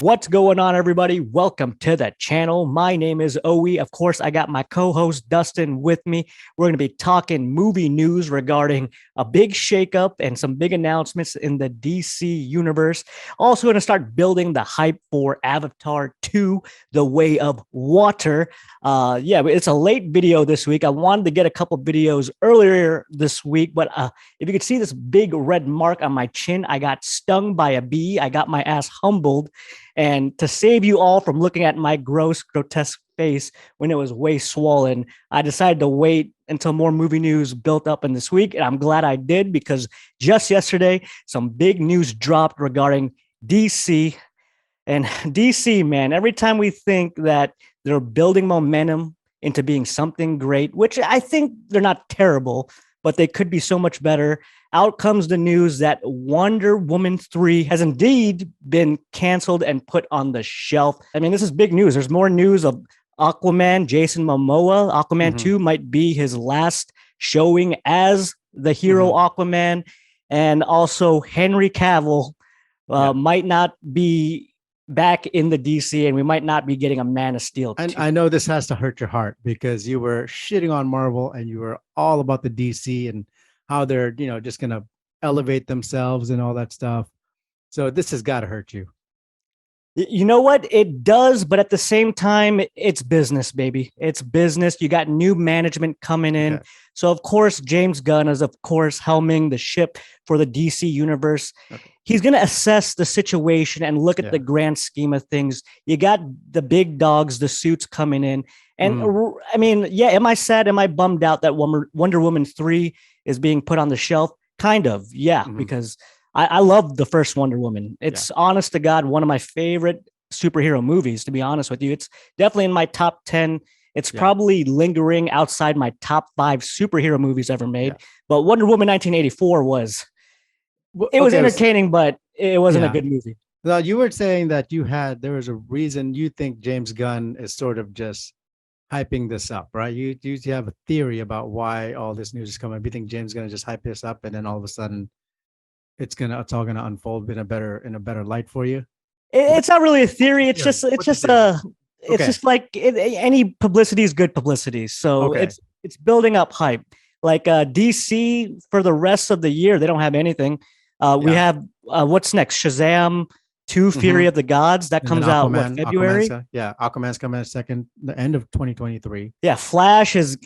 What's going on, everybody? Welcome to the channel. My name is Owe. Of course, I got my co-host Dustin with me. We're going to be talking movie news regarding a big shakeup and some big announcements in the DC universe. Also going to start building the hype for Avatar 2, The Way of Water. It's a late video this week. I wanted to get a couple videos earlier this week, but if you could see this big red mark on my chin, I got stung by a bee. I got my ass humbled. And to save you all from looking at my gross, grotesque face when it was way swollen, I decided to wait until more movie news built up in this week. And I'm glad I did, because just yesterday, some big news dropped regarding DC. And DC, man, every time we think that they're building momentum into being something great, which I think they're not terrible, but they could be so much better, out comes the news that Wonder Woman 3 has indeed been canceled and put on the shelf. I mean, this is big news. There's more news of Aquaman, Jason Momoa. Aquaman 2 might be his last showing as the hero Aquaman. And also Henry Cavill might not be back in the DC, and we might not be getting a Man of Steel 2. And I know this has to hurt your heart because you were shitting on Marvel and you were all about the DC and how they're, just going to elevate themselves and all that stuff. So this has got to hurt you. You know what? It does, but at the same time, it's business, baby. It's business. You got new management coming in. Okay. So, of course, James Gunn is, of course, helming the ship for the DC universe. Okay. He's going to assess the situation and look at the grand scheme of things. You got the big dogs, the suits coming in. And I mean, am I sad? Am I bummed out that Wonder Woman 3 is being put on the shelf? Kind of, because I love the first Wonder Woman. It's honest to God, one of my favorite superhero movies, to be honest with you. It's definitely in my top 10. It's probably lingering outside my top 5 superhero movies ever made. But Wonder Woman 1984 was entertaining, but it wasn't a good movie. Now, you were saying that there was a reason you think James Gunn is sort of just hyping this up, right? You have a theory about why all this news is coming. You think James is going to just hype this up and then all of a sudden it's all gonna unfold in a better light for you? It's not really a theory. It's just like any publicity is good publicity. So it's building up hype. Like DC for the rest of the year, they don't have anything. We have what's next? Shazam 2, Fury of the Gods. That comes out February. Aquaman's coming at the end of 2023. Yeah, Flash is.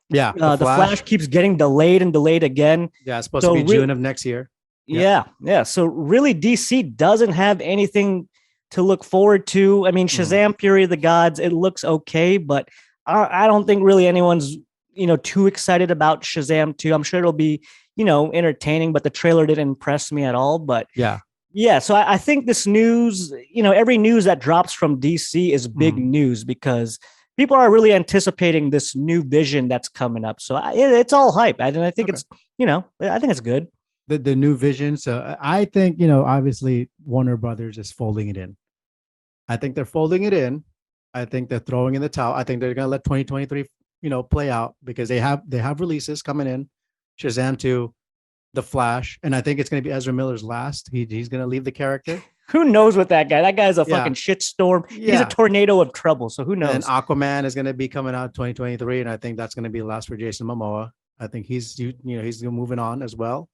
Yeah, the Flash keeps getting delayed and delayed again. Yeah, it's supposed to be June of next year. Yeah. So really, DC doesn't have anything to look forward to. I mean, Shazam, Fury of the Gods, it looks okay, but I don't think really anyone's too excited about Shazam 2. I'm sure it'll be entertaining, but the trailer didn't impress me at all. But so I think this news, every news that drops from DC is big news because people are really anticipating this new vision that's coming up. So it's all hype, and I think it's I think it's good. The new vision. So I think, obviously Warner Brothers is folding it in. I think they're folding it in. I think they're throwing in the towel. I think they're going to let 2023, play out because they have releases coming in. Shazam 2, The Flash. And I think it's going to be Ezra Miller's last. He's going to leave the character. Who knows with that guy? That guy's a fucking shitstorm. He's a tornado of trouble. So who knows? And Aquaman is going to be coming out 2023. And I think that's going to be the last for Jason Momoa. I think he's moving on as well.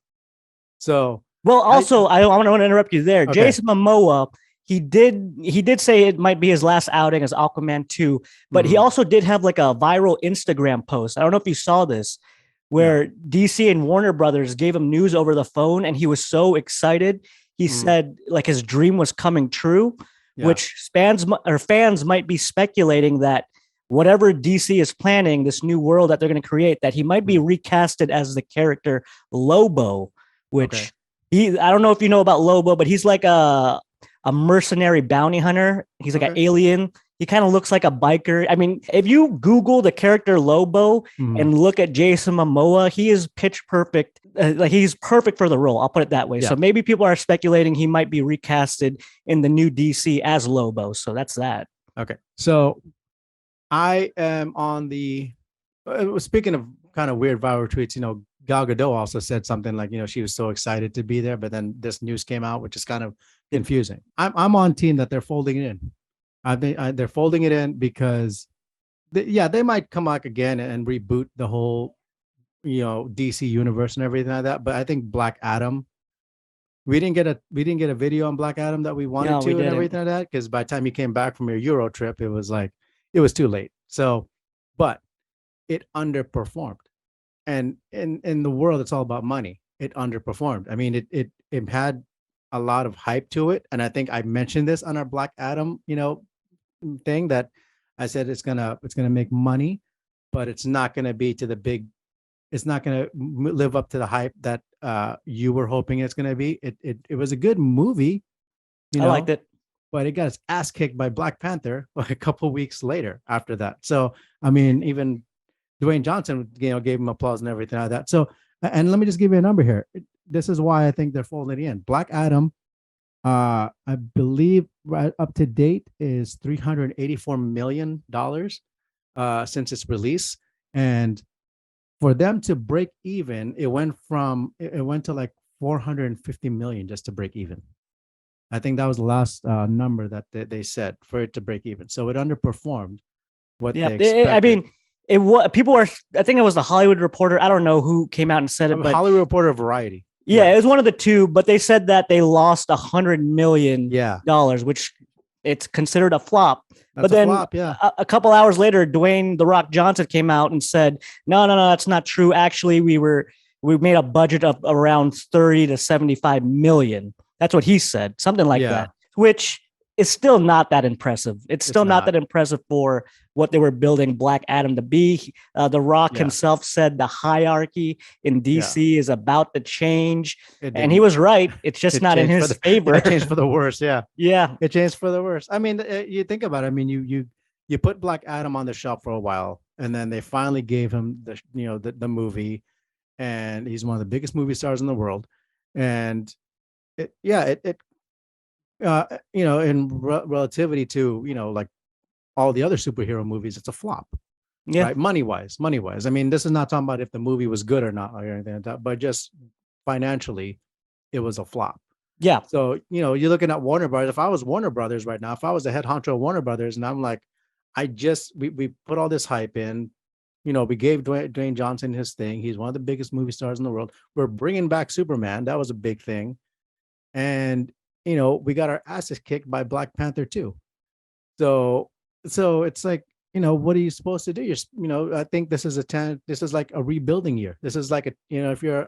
So, well, also, I want to interrupt you there. Okay. Jason Momoa, he did say it might be his last outing as Aquaman 2, but he also did have like a viral Instagram post. I don't know if you saw this, where DC and Warner Brothers gave him news over the phone, and he was so excited. He said like his dream was coming true, which fans might be speculating that whatever DC is planning, this new world that they're going to create, that he might be recasted as the character Lobo. Which I don't know if you know about Lobo, but he's like a mercenary bounty hunter. He's like an alien. He kind of looks like a biker. I mean, if you Google the character Lobo and look at Jason Momoa, he is pitch perfect. Like he's perfect for the role. I'll put it that way. Yeah. So maybe people are speculating he might be recasted in the new DC as Lobo. So that's that. Okay. So I am on the, speaking of kind of weird viral tweets, Gal Gadot also said something like, she was so excited to be there, but then this news came out, which is kind of confusing. I'm on team that they're folding it in. They're folding it in because yeah, they might come back again and reboot the whole DC universe and everything like that. But I think Black Adam, we didn't get a video on Black Adam that we wanted No, we to and didn't. everything like that, because by the time you came back from your Euro trip, it was like it was too late. So, but it underperformed, and in the world, it's all about money. It underperformed. I mean, it had a lot of hype to it, and I think I mentioned this on our Black Adam, thing, that I said it's gonna make money, but it's not gonna be to the big. It's not gonna live up to the hype that you were hoping it's gonna be. It was a good movie, you I liked know, it. but it got its ass kicked by Black Panther like a couple weeks later after that. So I mean, even Dwayne Johnson, gave him applause and everything like that. So, and let me just give you a number here. This is why I think they're folding in. Black Adam, I believe right up to date is $384 million since its release, and for them to break even, it went to like 450 million just to break even. I think that was the last number that they said for it to break even. So it underperformed what Yeah, they I expected. mean, it was people were. I think it was the Hollywood Reporter. I don't know who came out and said it, but Hollywood Reporter, Variety. yeah, Yeah, it was one of the two. But they said that they lost yeah, $100 million, which it's considered a flop. But that's a then flop. Yeah, a couple hours later, Dwayne the Rock Johnson came out and said, "No, no, no, that's not true. Actually, we made a budget of around 30 to 75 million." That's what he said, something like yeah. that, which is still not that impressive. It's It's still not not. that impressive for what they were building Black Adam to be. The Rock Yeah, himself said the hierarchy in yeah. DC is about to change, It and he didn't. was right. It's just It not in changed for his the. Yeah, it favor. changed for the worse. Yeah, Yeah, it changed for the worse. I mean, you think about it. I mean, you put Black Adam on the shelf for a while, and then they finally gave him the movie, and he's one of the biggest movie stars in the world, and in relativity to like all the other superhero movies, it's a flop, yeah, right? Money wise. I mean, this is not talking about if the movie was good or not or anything like that, but just financially, it was a flop. yeah. So, you're looking at Warner Brothers. If I was Warner Brothers right now, if I was the head honcho of Warner Brothers, and I'm like, we put all this hype in, we gave Dwayne Johnson his thing. He's one of the biggest movie stars in the world. We're bringing back Superman. That was a big thing. And, we got our asses kicked by Black Panther too. So, it's like, what are you supposed to do? I think this is like a rebuilding year. This is like if you're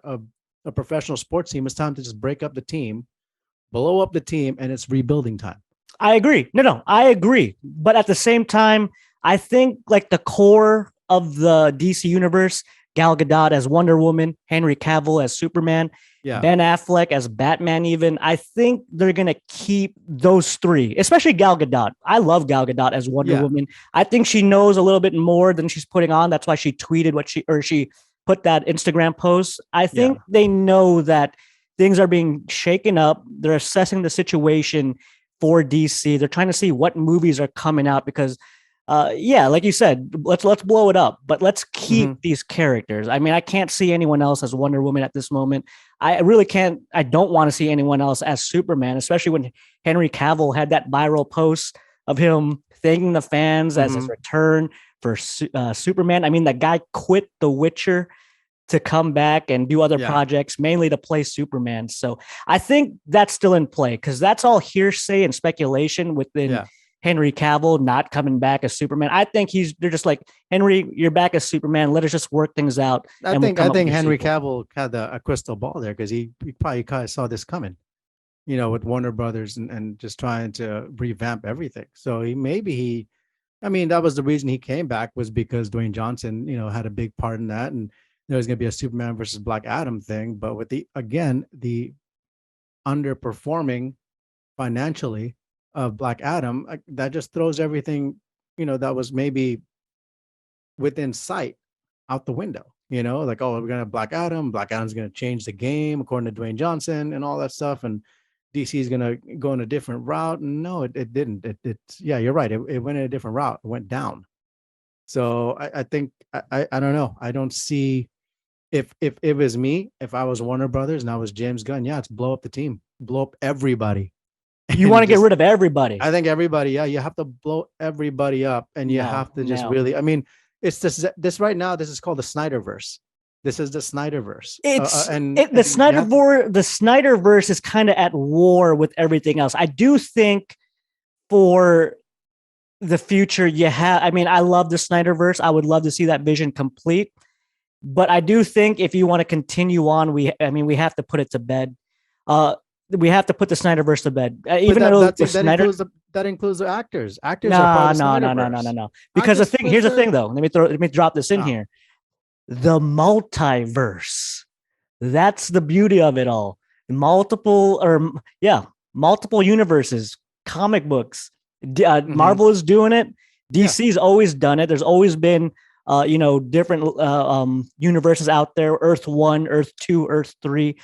a professional sports team, it's time to just break up the team, blow up the team, and it's rebuilding time. I agree. No, no, I agree. But at the same time, I think like the core of the DC universe, Gal Gadot as Wonder Woman, Henry Cavill as Superman, Yeah. Ben Affleck as Batman, even. I think they're going to keep those three, especially Gal Gadot. I love Gal Gadot as Wonder Yeah. Woman. I think she knows a little bit more than she's putting on. That's why she tweeted she put that Instagram post. I Yeah. think they know that things are being shaken up. They're assessing the situation for DC. They're trying to see what movies are coming out because yeah, like you said, let's blow it up, but let's keep Mm-hmm. these characters. I mean, I can't see anyone else as Wonder Woman at this moment. I really can't. I don't want to see anyone else as Superman, especially when Henry Cavill had that viral post of him thanking the fans as his Mm-hmm. return for Superman. I mean, that guy quit The Witcher to come back and do other Yeah. projects, mainly to play Superman. So I think that's still in play because that's all hearsay and speculation within Yeah. Henry Cavill not coming back as Superman. I think they're just like, Henry, you're back as Superman. Let us just work things out I and we'll think come I up with think a Henry sequel. Cavill had a crystal ball there, because he probably kind of saw this coming, with Warner Brothers, and just trying to revamp everything. So I mean, that was the reason he came back, was because Dwayne Johnson, had a big part in that, and there was going to be a Superman versus Black Adam thing. But with the underperforming financially of Black Adam, that just throws everything, that was maybe within sight out the window. Like, oh, we're gonna have Black Adam. Black Adam's gonna change the game according to Dwayne Johnson and all that stuff, and DC is gonna go in a different route. And no, it didn't. Yeah, you're right. It went in a different route. It went down. So I think I don't know. I don't see, if it was me, if I was Warner Brothers and I was James Gunn, yeah, it's blow up the team, blow up everybody. You want and to get just rid of everybody. I think everybody, yeah, you have to blow everybody up, and you No, have to just no. really. I mean, it's this right now. This is called the Snyderverse. This is the Snyderverse, It's the and you have to, Snyderverse is kind of at war with everything else. I do think for the future, you have. I mean, I love the Snyderverse. I would love to see that vision complete. But I do think if you want to continue on, we have to put it to bed. Uh, we have to put the Snyderverse to bed. but Even though the that Snyder, includes that includes the actors. Actors are part nah, of the no, no, no, no, no, Snyderverse. no. I Because just here's the listen. thing though. Let me drop this in Oh, here. The multiverse. That's the beauty of it all. Multiple or yeah, multiple universes, comic books. mm-hmm. Marvel is doing it. Yeah. DC's always done it. There's always been different universes out there, Earth 1, Earth 2, Earth 3.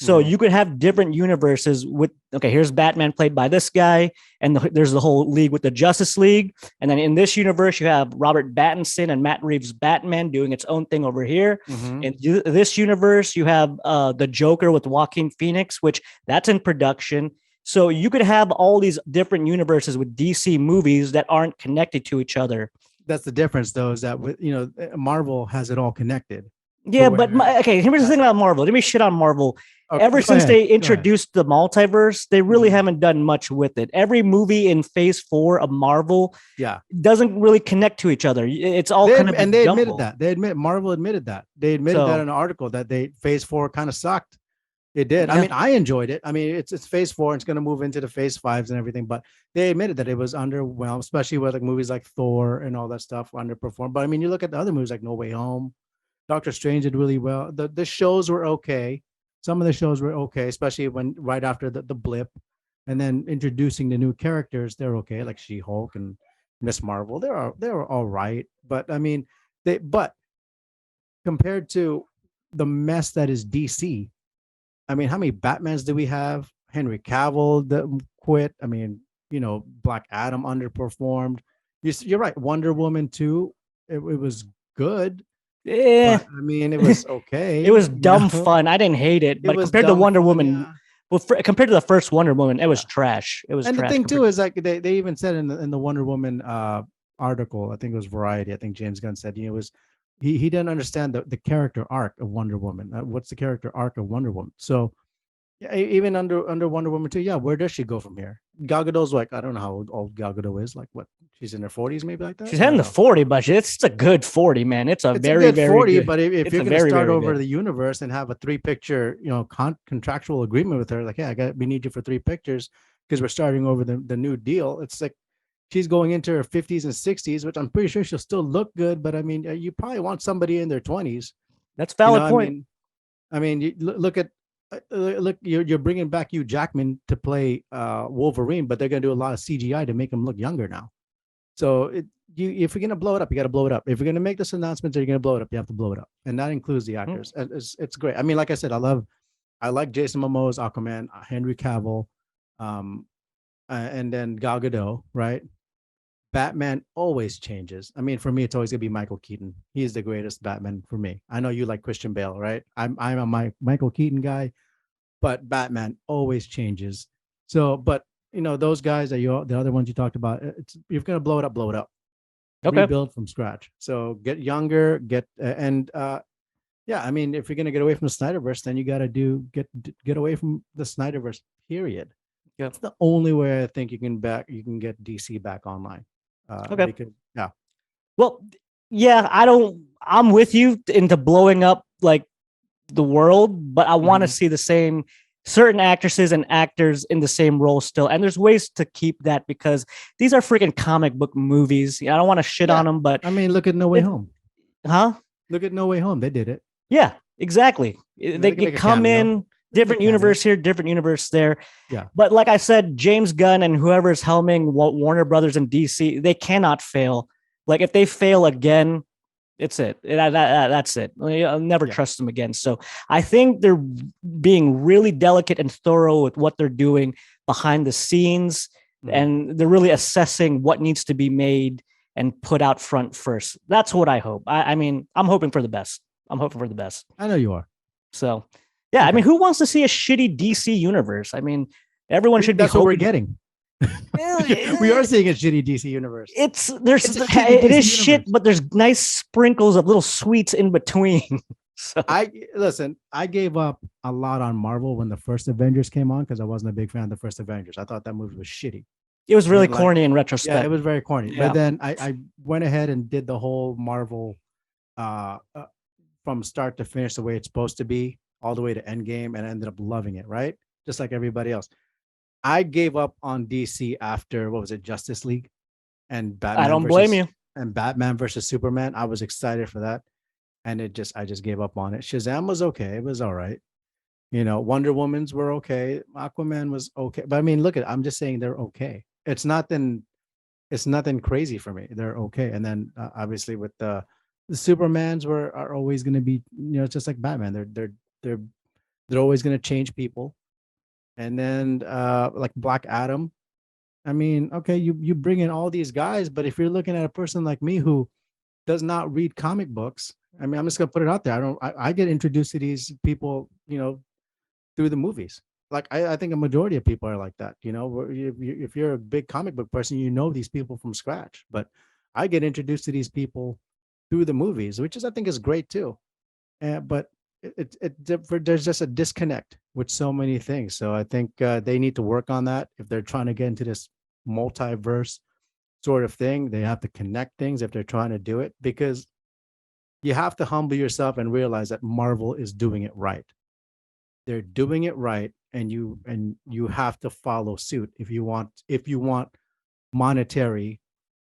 So Mm-hmm. you could have different universes with, okay, here's Batman played by this guy, and there's the whole league with the Justice League. And then in this universe, you have Robert Pattinson and Matt Reeves' Batman doing its own thing over here. Mm-hmm. In this universe, you have the Joker with Joaquin Phoenix, which that's in production. So you could have all these different universes with DC movies that aren't connected to each other. That's the difference, though, is that Marvel has it all connected. To Yeah, but where, okay, here's the thing about Marvel. Let me shit on Marvel. Ever go since ahead, they go ahead. introduced the multiverse, they really Mm-hmm. haven't done much with it. Every movie in phase 4 of Marvel Yeah, doesn't really connect to each other. It's all kind of a they admitted jumble. that. Marvel admitted that. They admitted that So, in an article that they phase 4 kind of sucked. It did. I yeah. mean, I enjoyed it. I mean, it's phase 4. And it's going to move into the phase 5s and everything. But they admitted that it was underwhelmed, especially with like movies like Thor and all that stuff underperformed. But I mean, you look at the other movies like No Way Home, Doctor Strange did really well. The shows were okay. Some of the shows were okay, especially when right after the blip, and then introducing the new characters, they're okay, like She Hulk and Miss Marvel. They're all right, but I mean, but compared to the mess that is DC, I mean, how many Batmans do we have? Henry Cavill that quit. I mean, Black Adam underperformed. You're right. Wonder Woman 2, it was good, Eh, but I mean, it was it okay. was dumb fun. I didn't hate it, It but was compared to dumb Wonder fun. Woman, Yeah. well, compared to the first Wonder Woman, it was Yeah. trash. It was And the trash thing compared. too is like they even said in the Wonder Woman article, I think it was Variety. I think James Gunn said it was he didn't understand the character arc of Wonder Woman. What's the character arc of Wonder Woman? So yeah, even under Wonder Woman 2, yeah, where does she go from here? Gal Gadot's like, I don't know how old Gal Gadot is. Like, what? She's in her 40s, maybe, like that. She's I don't hitting the know. 40, but it's a good 40, man. It's a It's a very, good very 40, good. but if It's you're a going to very, start very over good. the universe and have a 3-picture, contractual agreement with her, like, yeah, we need you for 3 pictures because we're starting over the new deal. It's like she's going into her 50s and 60s, which I'm pretty sure she'll still look good. But I mean, you probably want somebody in their 20s. That's a valid I point. mean, you look at look, you're bringing back Hugh Jackman to play Wolverine, but they're going to do a lot of CGI to make him look younger now. So if you're going to blow it up, you got to blow it up. If you're going to make this announcement that you're going to blow it up, you have to blow it up, and that includes the Hmm. actors. It's great. I mean, like I said, I like Jason Momoa's Aquaman, Henry Cavill, and then Gal Gadot, right? Batman always changes. I mean, for me, it's always gonna be Michael Keaton. He's the greatest Batman for me. I know you like Christian Bale, right? I'm a Michael Keaton guy, but Batman always changes. So, but those guys the other ones you talked about, you're gonna blow it up, Okay. rebuild from scratch. So get younger, and yeah. I mean, if you're gonna get away from the Snyderverse, then you got to get away from the Snyderverse. Period. Yeah. It's the only way I think you can get DC back online. Okay. Because yeah, Well, yeah, I'm with you into blowing up like the world, but I want to mm-hmm. see the same certain actresses and actors in the same role still. And there's ways to keep that because these are freaking comic book movies. I don't want to shit Yeah. on them, but I mean, look at No Way Home. huh? Look at No Way Home. They did it. Yeah, exactly. They can They make a come cameo. in different universe here, different universe there. Yeah. But like I said, James Gunn and whoever's helming Warner Brothers and DC, they cannot fail. Like if they fail again, it's it. That's it. I'll never trust them again. So I think they're being really delicate and thorough with what they're doing behind the scenes, and they're really assessing what needs to be made and put out front first. That's what I hope. I mean, I'm hoping for the best. I'm hoping for the best. I know you are. So, yeah, okay. I mean, who wants to see a shitty DC universe? I mean, Everyone should be That's what we're hoping. getting. We Eh, are seeing a shitty DC universe. It's there's It's a shitty it DC is shit, universe. but there's nice sprinkles of little sweets in between. So I listen. I gave up a lot on Marvel when the first Avengers came on because I wasn't a big fan of the first Avengers. I thought that movie was shitty. it was really And like, corny in yeah, it retrospect. was very corny. But Yeah. then I went ahead and did the whole Marvel uh, uh, from start to finish the way it's supposed to be, all the way to Endgame, and I ended up loving it. Right, just like everybody else. I gave up on DC after what was it, Justice League and I don't blame you. Batman versus Superman. I was excited for that, and I just gave up on it. Shazam was okay; it was all right. Wonder Woman's were okay. Aquaman was okay, but I mean, look at I'm just saying they're okay. It's nothing crazy for me. They're okay, and then obviously with the Supermans are always going to be it's just like Batman. They're they're always going to change people, and then like Black Adam. I mean, okay, you bring in all these guys, but if you're looking at a person like me who does not read comic books, I mean, I'm just gonna put it out there. I get introduced to these people, through the movies. Like I think a majority of people are like that. If you're a big comic book person, you know these people from scratch. But I get introduced to these people through the movies, which is I think is great too. But there's just a disconnect with so many things. So I think they need to work on that if they're trying to get into this multiverse sort of thing. They have to connect things if they're trying to do it, because you have to humble yourself and realize that Marvel is doing it right. They're doing it right, and you have to follow suit if you want monetary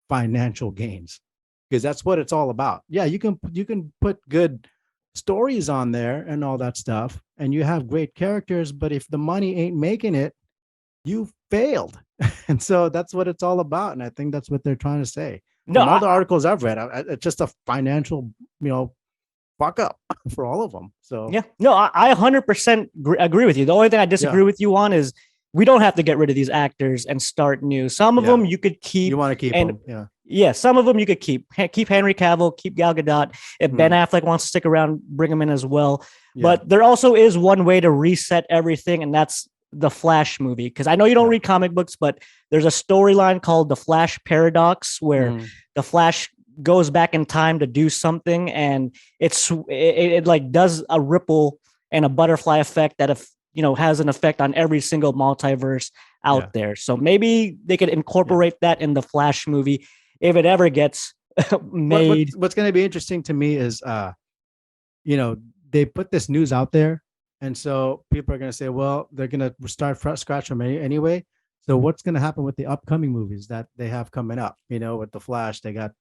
financial gains, because that's what it's all about. Yeah, you can put good stories on there and all that stuff, and you have great characters, but if the money ain't making it, you failed. And so that's what it's all about, and I think that's what they're trying to say No, from all the articles I've read. It's just a financial, fuck up for all of them. So yeah, no, I 100% agree with you. The only thing I disagree yeah, with you on is we don't have to get rid of these actors and start new. Some of yeah, them you could keep, you want to keep and them. Yeah. yeah, some of them you could keep. Keep Henry Cavill, keep Gal Gadot. If Ben Mm, Affleck wants to stick around, bring him in as well. yeah. But there also is one way to reset everything, and that's the Flash movie. Because I know you don't Yeah. read comic books, but there's a storyline called the Flash Paradox where Mm, the Flash goes back in time to do something, and it like does a ripple and a butterfly effect that if has an effect on every single multiverse yeah. out there. So maybe they could Yeah. incorporate that in the Flash movie if it ever gets made. What's going to be interesting to me is you know, they put this news out there, and so people are going to say, well, they're going to start from scratch from anyway. So what's going to happen with the upcoming movies that they have coming up? With the Flash, they got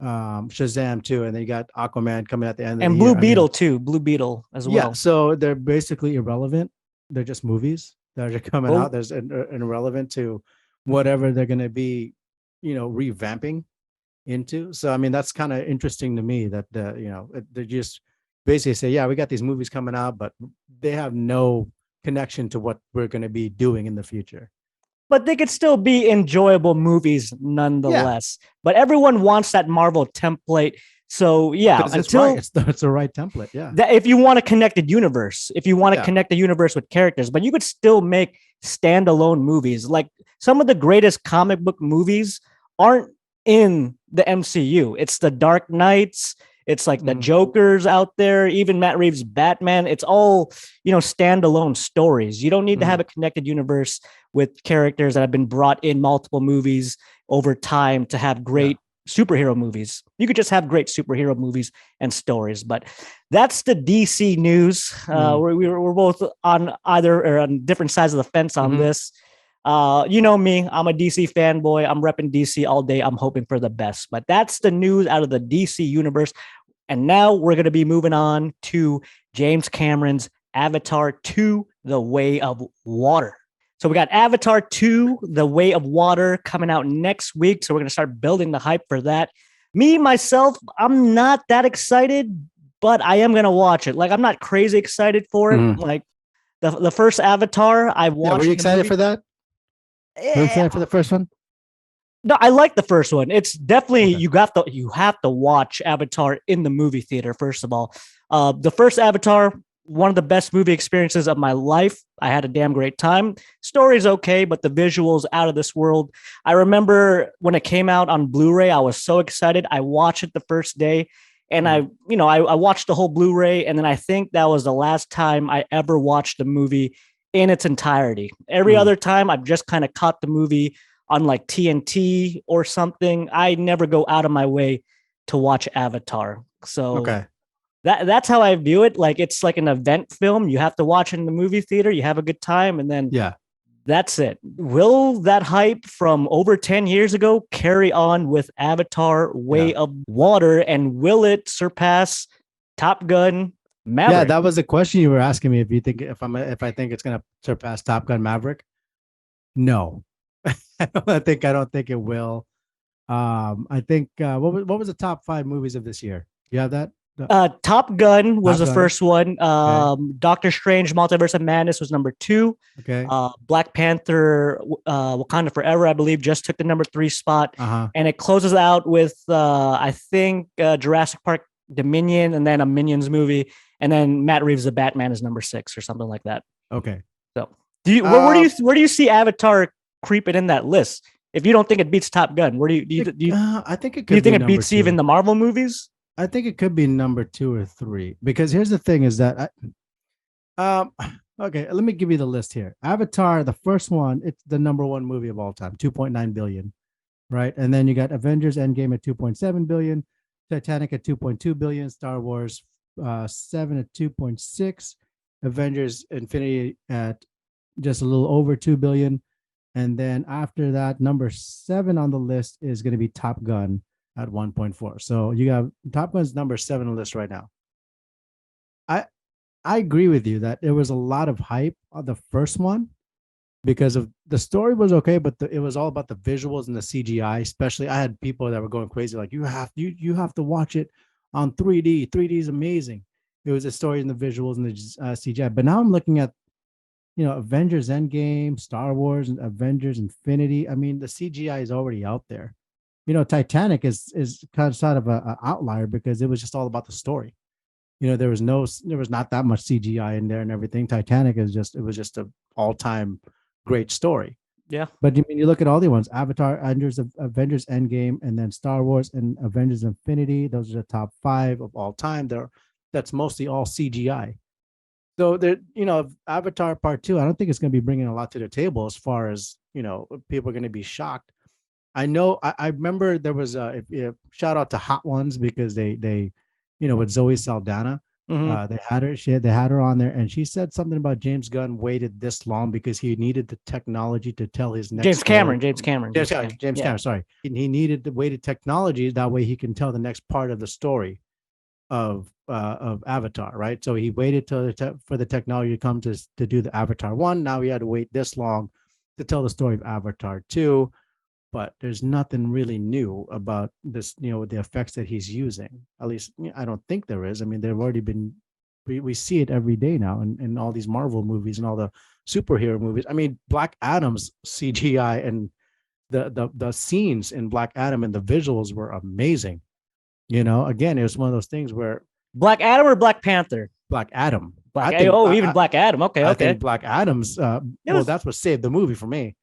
Shazam too, and then you got Aquaman coming at the end of the And Blue year. I Beetle mean, too, Blue Beetle as yeah. well. So they're basically irrelevant. They're just movies that are coming out. Well, There's irrelevant to whatever they're going to be, revamping into. So I mean, that's kind of interesting to me that they just basically say, yeah, we got these movies coming out, but they have no connection to what we're going to be doing in the future. but they could still be enjoyable movies Yeah, nonetheless. But everyone wants that Marvel template. So yeah, because it's right. until It's the right template. Yeah, that if you want a connected universe, if you want to yeah. connect the universe with characters, but you could still make standalone movies. Like some of the greatest comic book movies aren't in the MCU. It's the Dark Knights, it's like the Mm, Jokers out there, even Matt Reeves' Batman. It's all, standalone stories. You don't need to have mm, a connected universe with characters that have been brought in multiple movies over time to have yeah. great superhero movies. You could just have great superhero movies and stories. But that's the DC news. Mm, We're both on either or on different sides of the fence on mm-hmm. this. You know me, I'm a DC fanboy. I'm repping DC all day. I'm hoping for the best. But that's the news out of the DC universe. And now we're going to be moving on to James Cameron's Avatar 2, The Way of Water. So we got Avatar 2, The Way of Water coming out next week. So we're going to start building the hype for that. Me, myself, I'm not that excited, but I am going to watch it. Like, I'm not crazy excited for it. Mm-hmm. Like, the first Avatar, I Yeah, were watched you the excited movie. for that? Were you Eh, excited for the first one? no, I like the first one. It's definitely Okay. you have to watch Avatar in the movie theater. First of all, the first Avatar, one of the best movie experiences of my life. I had a damn great time. Story's okay, but the visuals out of this world. I remember when it came out on Blu-ray, I was so excited. I watched it the first day, and I watched the whole Blu-ray, and then I think that was the last time I ever watched the movie in its entirety. Every Mm. other time, I've just kind of caught the movie on like TNT or something. I never go out of my way to watch Avatar. So Okay. that's how I view it. Like it's like an event film. You have to watch it in the movie theater. You have a good time, and then Yeah. that's it. Will that hype from over 10 years ago carry on with Avatar Yeah. Way of Water, and will it surpass Top Gun Yeah, Maverick? that was the question you were asking me. If I think it's gonna surpass Top Gun Maverick. No, I don't think it will. I think what was the top five movies of this year? You have that? Top Gun was Top the Gun. first one. Okay. Doctor Strange Multiverse of Madness was number two. Okay. Black Panther Wakanda Forever, I believe, just took the number three spot. Uh-huh. And it closes out with, I think, Jurassic Park Dominion, and then a Minions movie. And then Matt Reeves' The Batman is number six or something like that. Okay. So, where do you see Avatar creeping in that list? If you don't think it beats Top Gun, where I think it do you could be think it number beats even two. the Marvel movies? I think it could be number two or three because here's the thing: is that okay, let me give you the list here. Avatar, the first one, it's the number one movie of all time, 2.9 billion, right? And then you got Avengers Endgame at 2.7 billion, Titanic at 2.2 billion, Star Wars 7 at 2.6, Avengers Infinity at just a little over 2 billion. And then after that, number seven on the list is going to be Top Gun at 1.4. So you have Top Gun's number seven on the list right now. I I agree with you that there was a lot of hype on the first one because of the story was okay, but it was all about the visuals and the CGI. Especially, I had people that were going crazy, like you have to watch it on 3D. 3D is amazing. It was the story and the visuals and the CGI. But now I'm looking at Avengers Endgame, Star Wars, and Avengers Infinity. I mean, the CGI is already out there. Titanic is kind of sort of a outlier because it was just all about the story. There was not that much CGI in there and everything. Titanic was just a all time great story. Yeah. But you look at all the ones: Avatar, Avengers Endgame, and then Star Wars and Avengers Infinity. Those are the top five of all time. That's mostly all CGI. So Avatar Part Two. I don't think it's going to be bringing a lot to the table as far as people are going to be shocked. I know. I remember there was if shout out to Hot Ones because they with Zoe Saldana. Mm-hmm. They had her on there, and she said something about James Gunn waited this long because he needed the technology to tell his next James Cameron. story. James Cameron. James Cameron. Sorry, he needed the weighted technology that way he can tell the next part of the story of Avatar, right? So he waited for the technology to come to do the Avatar 1. Now he had to wait this long to tell the story of Avatar 2, but there's nothing really new about this, the effects that he's using. At least I don't think there is. I mean, they've already been we see it every day now in all these Marvel movies and all the superhero movies. I mean, Black Adam's CGI and the scenes in Black Adam and the visuals were amazing. Again, it was one of those things where Black Adam or Black Panther? Black Adam. Even Black Adam. Okay, I okay. think Black Adam's. That's what saved the movie for me.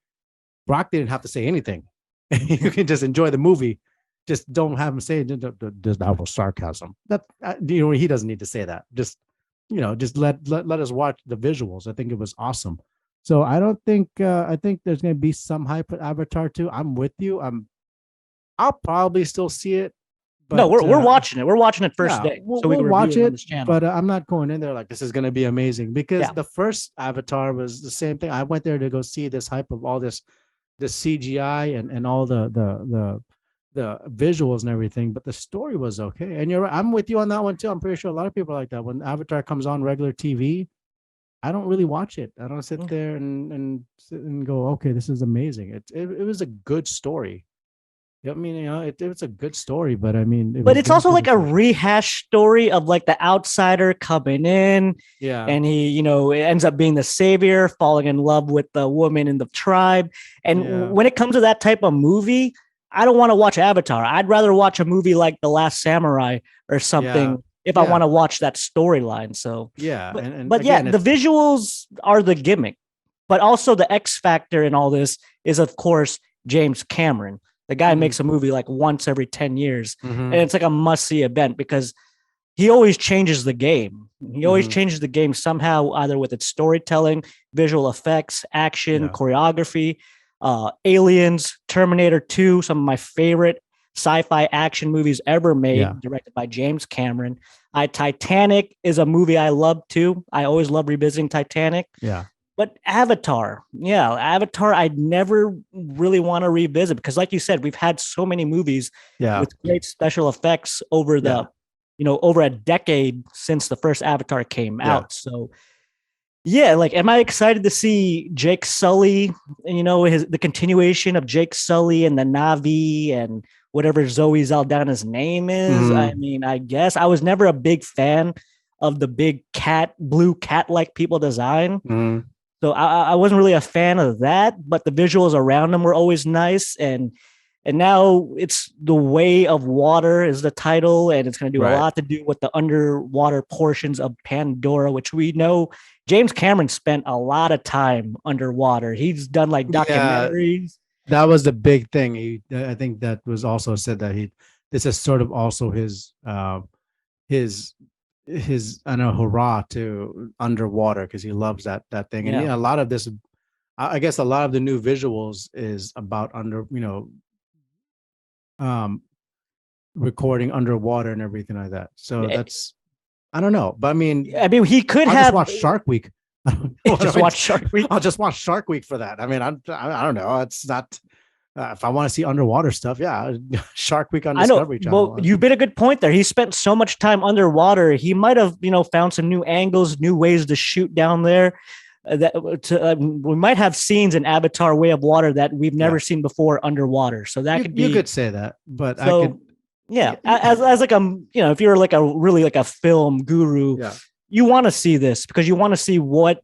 Brock didn't have to say anything. You can just enjoy the movie. Just don't have him say that was sarcasm. He doesn't need to say that. Just let us watch the visuals. I think it was awesome. So I don't think I think there's going to be some hype at Avatar 2. I'm with you. I'll probably still see it. But, no, we're watching it. We're watching it first day, so we can watch it on this channel. But I'm not going in there like this is going to be amazing because the first Avatar was the same thing. I went there to go see this hype of all this CGI and all the visuals and everything, but the story was okay. And you're right, I'm with you on that one too. I'm pretty sure a lot of people are like that. When Avatar comes on regular TV, I don't really watch it. I don't sit there and go, okay, this is amazing. It was a good story. I mean, it's a good story, but I mean, it's also like a rehash story of like the outsider coming in, and he, it ends up being the savior, falling in love with the woman in the tribe. And when it comes to that type of movie, I don't want to watch Avatar. I'd rather watch a movie like The Last Samurai or something if I want to watch that storyline. So yeah, and but yeah, again, the visuals are the gimmick, but also the X factor in all this is of course James Cameron. The guy makes a movie like once every 10 years, and it's like a must-see event because he always changes the game. He always changes the game somehow, either with its storytelling, visual effects, action, choreography, Aliens, Terminator 2, some of my favorite sci-fi action movies ever made, directed by James Cameron. Titanic is a movie I love too. I always love revisiting Titanic. Yeah. But Avatar, I'd never really want to revisit because, like you said, we've had so many movies with great special effects over over a decade since the first Avatar came out. So, like, am I excited to see Jake Sully? The continuation of Jake Sully and the Na'vi and whatever Zoe Saldana's name is. I mean, I guess I was never a big fan of the big blue cat-like people design. So I wasn't really a fan of that, but the visuals around them were always nice. And now it's The Way of Water is the title, and it's going to do a lot to do with the underwater portions of Pandora, which we know James Cameron spent a lot of time underwater. He's done like documentaries. That was the big thing. I think that was also said that this is sort of also his I know hurrah to underwater because he loves that thing. And a lot of this, I guess a lot of the new visuals is about recording underwater and everything like that. So that's, I don't know, but I mean he could I'll have just watch Shark Week. watch Shark Week. I'll just watch Shark Week for that. I mean, I don't know. It's not. If I want to see underwater stuff, Shark Week on Discovery Channel. Well, you made a good point there. He spent so much time underwater. He might have, found some new angles, new ways to shoot down there. We might have scenes in Avatar: Way of Water that we've never seen before underwater. So that could be. You could say that, but so, I could. Yeah, as like if you're like a film guru, you want to see this because you want to see what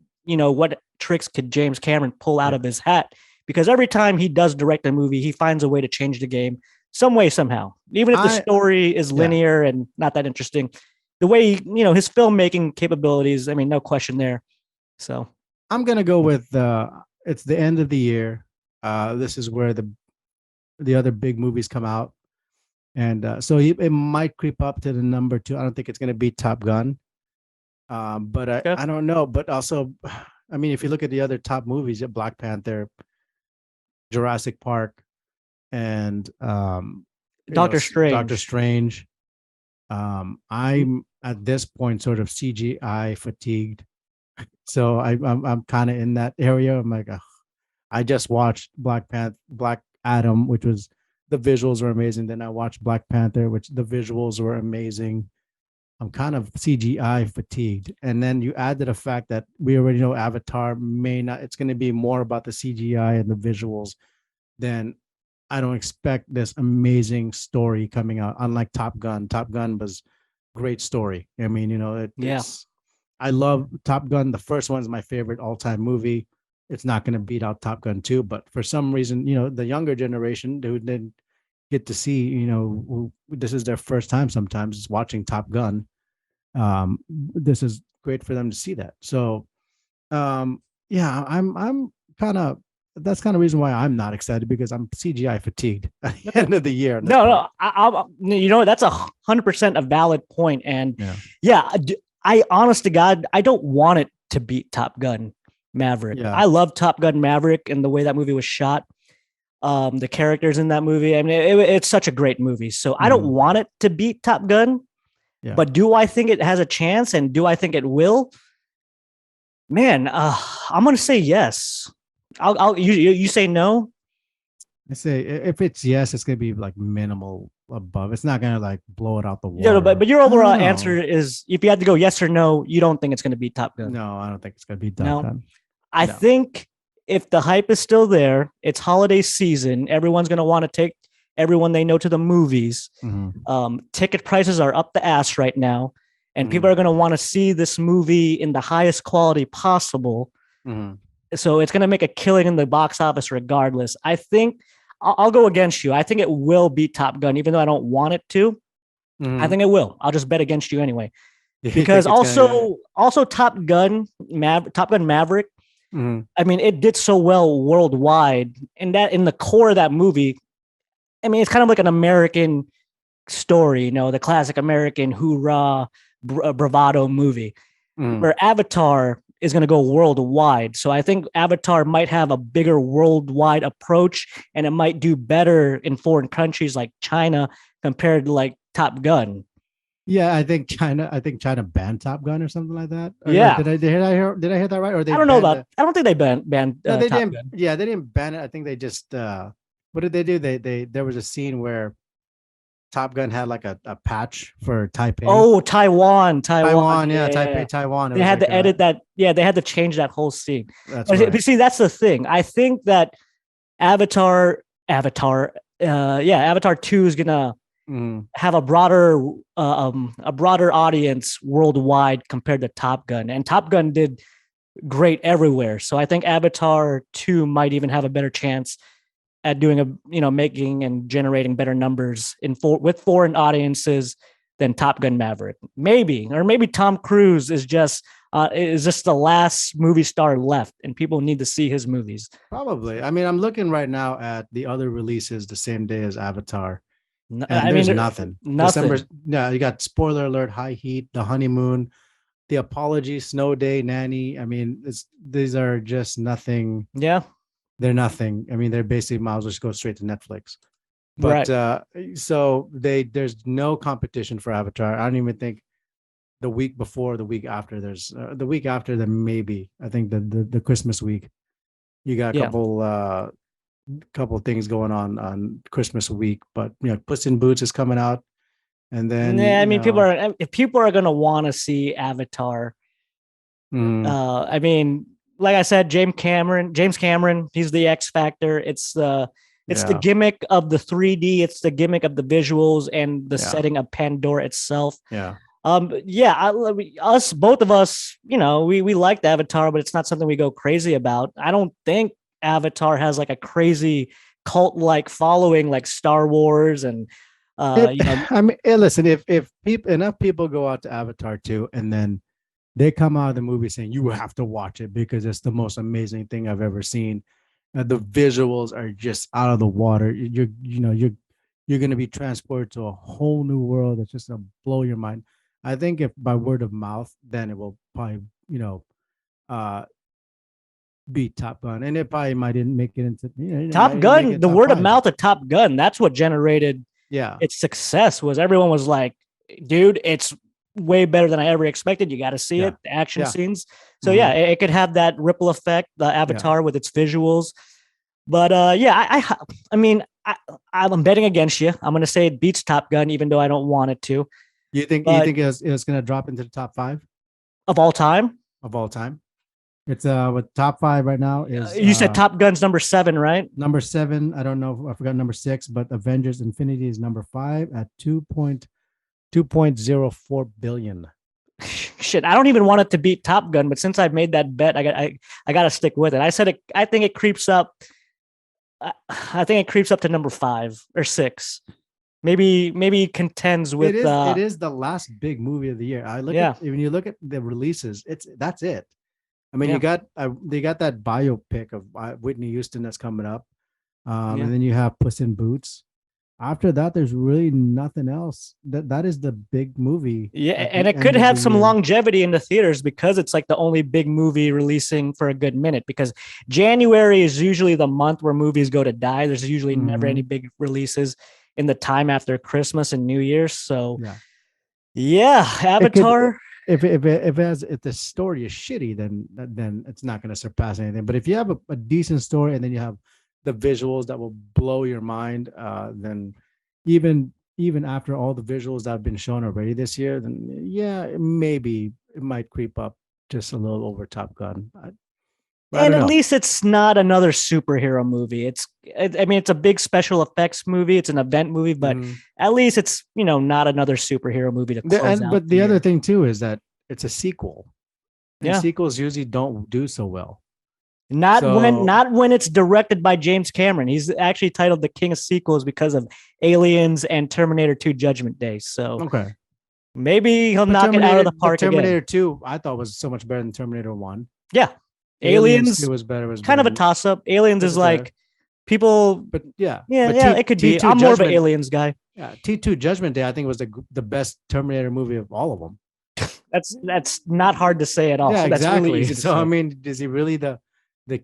tricks could James Cameron pull out of his hat. Because every time he does direct a movie, he finds a way to change the game some way, somehow. Even if the story is linear and not that interesting, the way, his filmmaking capabilities, I mean, no question there. So I'm going to go with it's the end of the year. This is where the other big movies come out. And so it might creep up to the number 2. I don't think it's going to be Top Gun. But I don't know. But also, I mean, if you look at the other top movies, Black Panther, Jurassic Park, and Doctor Strange. I'm at this point sort of CGI fatigued, so I'm kind of in that area. I'm like, I just watched Black Adam, which was the visuals were amazing. Then I watched Black Panther, which the visuals were amazing. I'm kind of CGI fatigued. And then you add to the fact that we already know Avatar it's going to be more about the CGI and the visuals. Then I don't expect this amazing story coming out. Unlike Top Gun. Top Gun was great story. I mean, I love Top Gun. The first one's my favorite all-time movie. It's not going to beat out Top Gun 2, but for some reason, the younger generation who didn't get to see, this is their first time sometimes is watching Top Gun. This is great for them to see that. So, I'm kind of, that's kind of reason why I'm not excited because I'm CGI fatigued at the end of the year. No, that's 100% a valid point. And I honest to God, I don't want it to beat Top Gun Maverick. I love Top Gun Maverick and the way that movie was shot. The characters in that movie. I mean, it's such a great movie. So I don't want it to beat Top Gun, but do I think it has a chance? And do I think it will? Man, I'm going to say yes. You say no? I say if it's yes, it's going to be like minimal above. It's not going to like blow it out the water. Yeah, but your overall answer is if you had to go yes or no, you don't think it's going to beat Top Gun. No, I don't think it's going to beat Top Gun. I think if the hype is still there, it's holiday season. Everyone's going to want to take everyone they know to the movies. Ticket prices are up the ass right now, and people are going to want to see this movie in the highest quality possible. So it's going to make a killing in the box office regardless. I think I'll go against you. I think it will beat Top Gun, even though I don't want it to. I Mhm. think it will. I'll just bet against you anyway. You Because think it's gonna? also Top Gun Maverick, Mhm. I mean, it did so well worldwide, and that in the core of that movie, I mean, it's kind of like an American story, the classic American hoorah bravado movie. Mhm. Where Avatar is going to go worldwide. So I think Avatar might have a bigger worldwide approach, and it might do better in foreign countries like China compared to like Top Gun. Yeah, I think China. I think China banned Top Gun or something like that. Or Yeah. did I hear that right? Or they I don't know banned about. the? I don't think they banned No, they Top didn't. Gun. Yeah, they didn't ban it. I think they just. What did they do? They there was a scene where Top Gun had like a patch for Taipei. Oh, Taiwan. Taiwan, yeah, Yeah, Taipei, Taiwan. It they was had like to edit that. Yeah, they had to change that whole scene. that's But right. see, that's the thing. I think that Avatar, yeah, Avatar 2 is gonna Mm, have a broader audience worldwide compared to Top Gun. And Top Gun did great everywhere. So I think Avatar 2 might even have a better chance at doing making and generating better numbers with foreign audiences than Top Gun Maverick. Maybe, or maybe Tom Cruise is just the last movie star left, and people need to see his movies. probably. I mean, I'm looking right now at the other releases the same day as Avatar, and I there's mean, nothing. December, nothing. yeah, you got spoiler alert, High Heat, The Honeymoon, The Apology, Snow Day, Nanny. I mean, these are just nothing. Yeah, They're nothing. I mean, they're basically might as well just go straight to Netflix. But right. so there's no competition for Avatar. I don't even think the week before, the week after, there's the week after, then maybe I think the Christmas week you got a Yeah. couple things going on Christmas week, but Puss in Boots is coming out, and then Yeah, I mean, if people are gonna want to see Avatar, mm, I mean, like I said, James Cameron, he's the X factor. It's the yeah, gimmick of the 3D. It's the gimmick of the visuals and the yeah, setting of Pandora itself. yeah. Yeah, both of us, we liked Avatar, but it's not something we go crazy about. I don't think Avatar has like a crazy cult like following like Star Wars and If, you know, I mean, listen, if people enough people go out to Avatar 2 and then they come out of the movie saying you have to watch it because it's the most amazing thing I've ever seen. The visuals are just out of the water. You're going to be transported to a whole new world that's just going to blow your mind. I think if by word of mouth, then it will probably uh beat Top Gun, and it probably might didn't make it into it might Top even make Gun, it the top word of five. mouth of Top Gun, that's what generated Yeah. its success. Was everyone was like, dude, it's way better than I ever expected. You got to see Yeah. it, the action Yeah. scenes. So yeah, Mm-hmm. it could have that ripple effect, the Yeah. Avatar with its visuals. But yeah, I mean, I'm betting against you. I'm gonna say it beats Top Gun, even though I don't want it to. You But think it's going to drop into the top five of all time, of all time? It's with top five right now is you said Top Gun's number 7, right? number seven. I don't know. I forgot number six, but Avengers Infinity is number five at 2.04 billion. Shit, I don't even want it to beat Top Gun, but since I've made that bet, I got to stick with it. I said it. I think it creeps up. I think it creeps up to number 5 or 6. Maybe contends with It is the last big movie of the year. I look at yeah, when you look at the releases, that's it. I mean, yeah, they got that biopic of Whitney Houston that's coming up, yeah. and then you have Puss in Boots. After that, there's really nothing else. That is the big movie Yeah, at and the it could end of the have some year. longevity in the theaters because it's like the only big movie releasing for a good minute. Because January is usually the month where movies go to die. There's usually never any Mm-hmm. big releases in the time after Christmas and New Year's. So Yeah, yeah, it could Avatar. if the story is shitty, then it's not going to surpass anything. But if you have a decent story and then you have the visuals that will blow your mind, then even after all the visuals that have been shown already this year, then yeah, maybe it might creep up just a little over Top Gun. I And don't at know. least it's not another superhero movie. I mean, it's a big special effects movie. It's an event movie, but Mm-hmm. at least it's, not another superhero movie to close out But the the other year. thing too is that it's a sequel, and Yeah. sequels usually don't do so well. Not when it's directed by James Cameron. He's actually titled the King of Sequels because of Aliens and Terminator 2 Judgment Day. So okay, maybe he'll but knock it out of the But park Terminator again. 2, I thought was so much better than Terminator 1. Yeah. Aliens Aliens, 2 was better. Was kind of a better. toss up. Aliens This is is better. like people. But yeah, Yeah, but yeah, it could be. T2 I'm more of an Judgment. Aliens guy. Yeah, T2 Judgment Day, I think was the best Terminator movie of all of them. That's not hard to say at all. Yeah, That's exactly. really easy to So say. I mean, is he really the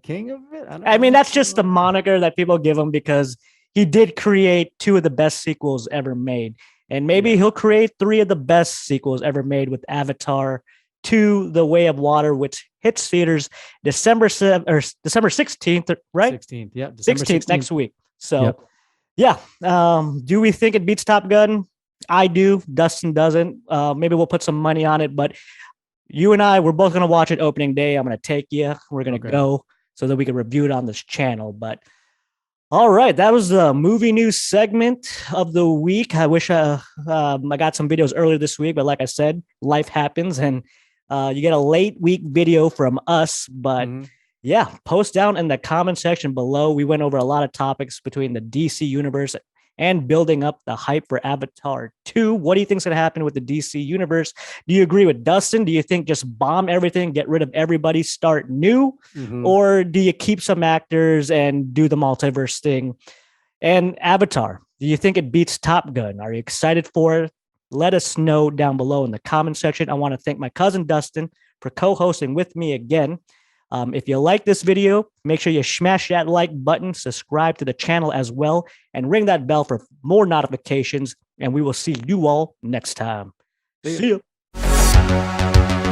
king of it? I mean, that's just the moniker that people give him because he did create two of the best sequels ever made. And maybe he'll create three of the best sequels ever made with Avatar 2, The Way of Water, which hits theaters December 16th, right? 16th. Yeah. December 16th next week. So, yep. Yeah. Do we think it beats Top Gun? I do. Dustin doesn't. Maybe we'll put some money on it, but you and I, we're both going to watch it opening day. I'm going to take you. We're going to go so that we can review it on this channel. But all right, that was the movie news segment of the week. I wish I got some videos earlier this week, but like I said, life happens and you get a late week video from us. But yeah, post down in the comment section below. We went over a lot of topics between the DC universe and building up the hype for Avatar 2. What do you think's going to happen with the DC universe? Do you agree with Dustin? Do you think just bomb everything, get rid of everybody, start new? Or do you keep some actors and do the multiverse thing? And Avatar, do you think it beats Top Gun? Are you excited for it? Let us know down below in the comment section. I want to thank my cousin Dustin for co-hosting with me again. If you like this video, make sure you smash that like button, subscribe to the channel as well, and ring that bell for more notifications. And we will see you all next time. See ya.